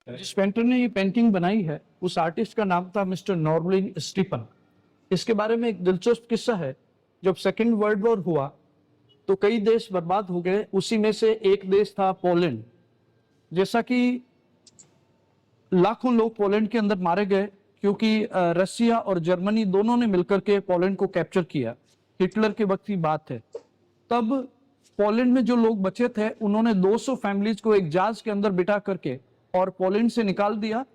जिस पेंटर ने ये पेंटिंग बनाई है उस आर्टिस्ट का नाम था मिस्टर नॉर्लिन स्टीफन। इसके बारे में एक दिलचस्प किस्सा है। जब सेकेंड वर्ल्ड वॉर हुआ तो कई देश बर्बाद हो गए, उसी में से एक देश था पोलैंड। जैसा कि लाखों लोग पोलैंड के अंदर मारे गए क्योंकि रसिया और जर्मनी दोनों ने मिलकर के पोलैंड को कैप्चर किया। हिटलर के वक्त की बात है। तब पोलैंड में जो लोग बचे थे उन्होंने 200 फैमिलीज को एक जहाज के अंदर बिठा करके और पोलैंड से निकाल दिया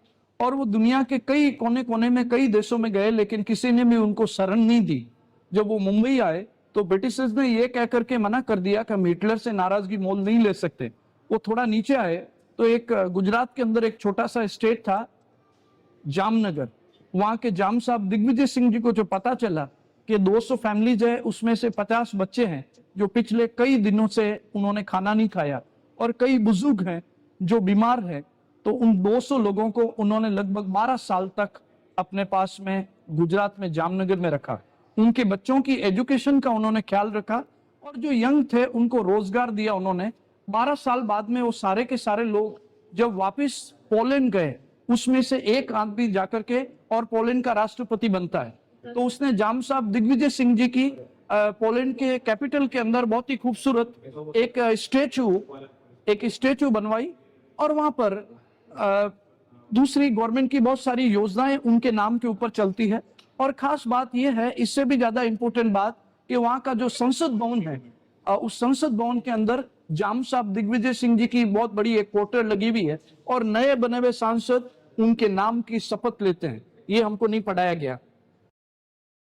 और वो दुनिया के कई कोने कोने में कई देशों में गए, लेकिन किसी ने भी उनको शरण नहीं दी। जब वो मुंबई आए तो ब्रिटिशर्स ने ये कह करके मना कर दिया कि हम हिटलर से नाराजगी मोल नहीं ले सकते। वो थोड़ा नीचे आए तो एक गुजरात के अंदर एक छोटा सा स्टेट था जामनगर। वहां के जाम साहब दिग्विजय सिंह जी को जो पता चला कि 200 फैमिलीज है, उसमें से 50 बच्चे हैं जो पिछले कई दिनों से उन्होंने खाना नहीं खाया और कई बुजुर्ग हैं जो बीमार हैं, तो उन 200 लोगों को उन्होंने लगभग 12 साल तक अपने पास में गुजरात में जामनगर में रखा। उनके बच्चों की एजुकेशन का उन्होंने ख्याल रखा और जो यंग थे उनको रोजगार दिया उन्होंने। 12 साल बाद में वो सारे के सारे लोग जब वापस पोलैंड गए, उसमें से एक आदमी जाकर के और पोलैंड का राष्ट्रपति बनता है। तो उसने जाम साहब दिग्विजय सिंह जी की पोलैंड के कैपिटल के अंदर बहुत ही खूबसूरत एक स्टेचू बनवाई और वहां पर दूसरी गवर्नमेंट की बहुत सारी योजनाएं उनके नाम के ऊपर चलती है। और खास बात यह है, इससे भी ज्यादा इंपॉर्टेंट बात, कि वहां का जो संसद भवन है, उस संसद भवन के अंदर जाम साहब दिग्विजय सिंह जी की बहुत बड़ी एक पोस्टर लगी हुई है और नए बने हुए सांसद उनके नाम की शपथ लेते हैं। ये हमको नहीं पढ़ाया गया।